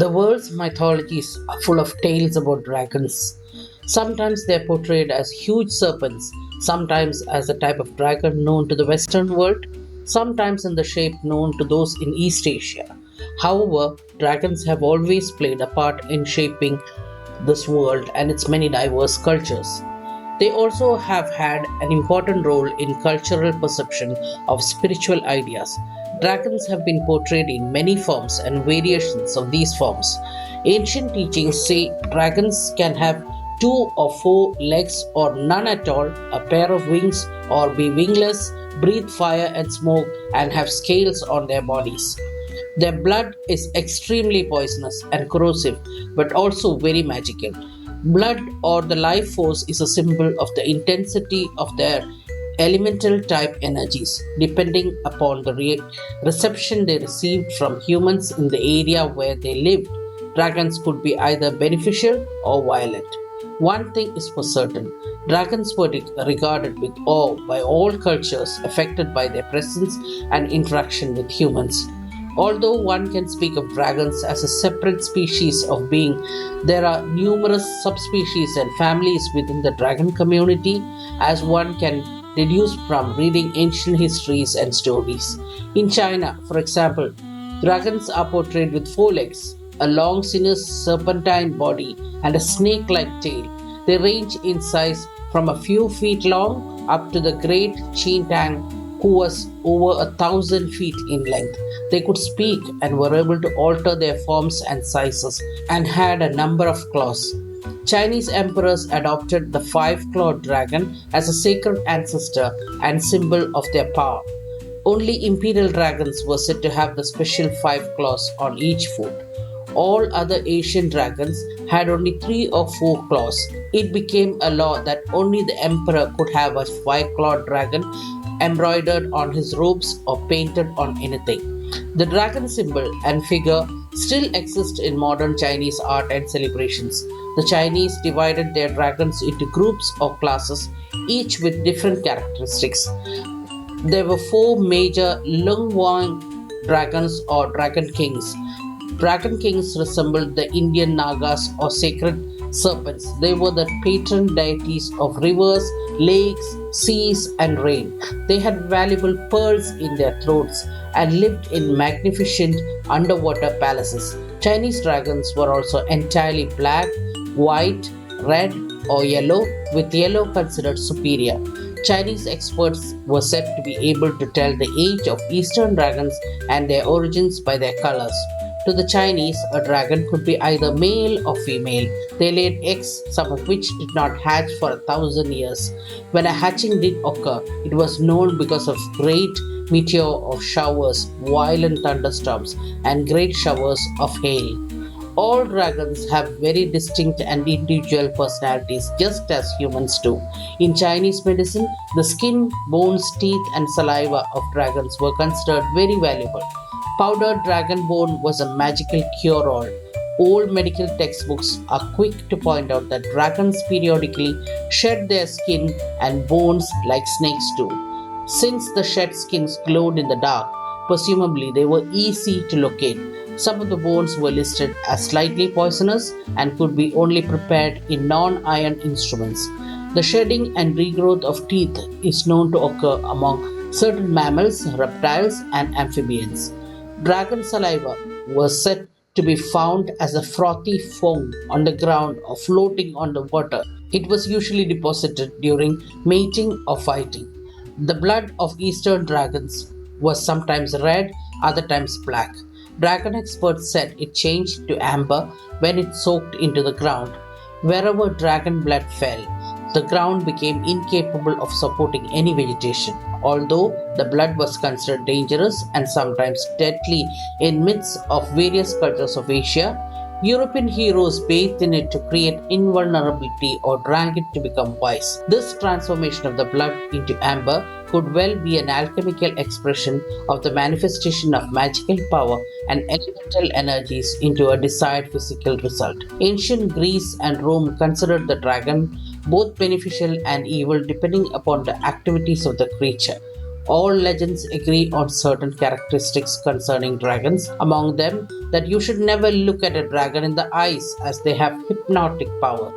The world's mythologies are full of tales about dragons. Sometimes they are portrayed as huge serpents, sometimes as a type of dragon known to the Western world, sometimes in the shape known to those in East Asia. However, dragons have always played a part in shaping this world and its many diverse cultures. They also have had an important role in cultural perception of spiritual ideas. Dragons have been portrayed in many forms and variations of these forms. Ancient teachings say dragons can have two or four legs or none at all, a pair of wings or be wingless, breathe fire and smoke, and have scales on their bodies. Their blood is extremely poisonous and corrosive, but also very magical. Blood or the life force is a symbol of the intensity of their elemental type energies, depending upon the reception they received from humans in the area where they lived. Dragons could be either beneficial or violent. One thing is for certain, dragons were regarded with awe by all cultures affected by their presence and interaction with humans. Although one can speak of dragons as a separate species of being, there are numerous subspecies and families within the dragon community, as one can deduce from reading ancient histories and stories. In China, for example, dragons are portrayed with four legs, a long sinuous serpentine body, and a snake like tail. They range in size from a few feet long up to the great Qin Tang, who was over 1,000 feet in length. They could speak and were able to alter their forms and sizes and had a number of claws. Chinese emperors adopted the five-clawed dragon as a sacred ancestor and symbol of their power. Only imperial dragons were said to have the special five claws on each foot. All other Asian dragons had only three or four claws. It became a law that only the emperor could have a five-clawed dragon embroidered on his robes or painted on anything. The dragon symbol and figure still exist in modern Chinese art and celebrations. The Chinese divided their dragons into groups or classes, each with different characteristics. There were four major Lungwang dragons or dragon kings. Dragon kings resembled the Indian Nagas or sacred serpents. They were the patron deities of rivers, lakes, seas, and rain. They had valuable pearls in their throats and lived in magnificent underwater palaces. Chinese dragons were also entirely black, white, red, or yellow, with yellow considered superior. Chinese experts were said to be able to tell the age of Eastern dragons and their origins by their colors. To the Chinese, a dragon could be either male or female. They laid eggs, some of which did not hatch for 1,000 years. When a hatching did occur, it was known because of great meteor of showers, violent thunderstorms, and great showers of hail. All dragons have very distinct and individual personalities, just as humans do. In Chinese medicine, the skin, bones, teeth, and saliva of dragons were considered very valuable. Powdered dragon bone was a magical cure-all. Old medical textbooks are quick to point out that dragons periodically shed their skin and bones like snakes do. Since the shed skins glowed in the dark, presumably they were easy to locate. Some of the bones were listed as slightly poisonous and could be only prepared in non-iron instruments. The shedding and regrowth of teeth is known to occur among certain mammals, reptiles, and amphibians. Dragon saliva was said to be found as a frothy foam on the ground or floating on the water. It was usually deposited during mating or fighting. The blood of Eastern dragons was sometimes red, other times black. Dragon experts said it changed to amber when it soaked into the ground. Wherever dragon blood fell, the ground became incapable of supporting any vegetation. Although the blood was considered dangerous and sometimes deadly in midst of various cultures of Asia, European heroes bathed in it to create invulnerability or drank it to become wise. This transformation of the blood into amber could well be an alchemical expression of the manifestation of magical power and elemental energies into a desired physical result. Ancient Greece and Rome considered the dragon both beneficial and evil depending upon the activities of the creature. All legends agree on certain characteristics concerning dragons, among them that you should never look at a dragon in the eyes as they have hypnotic power.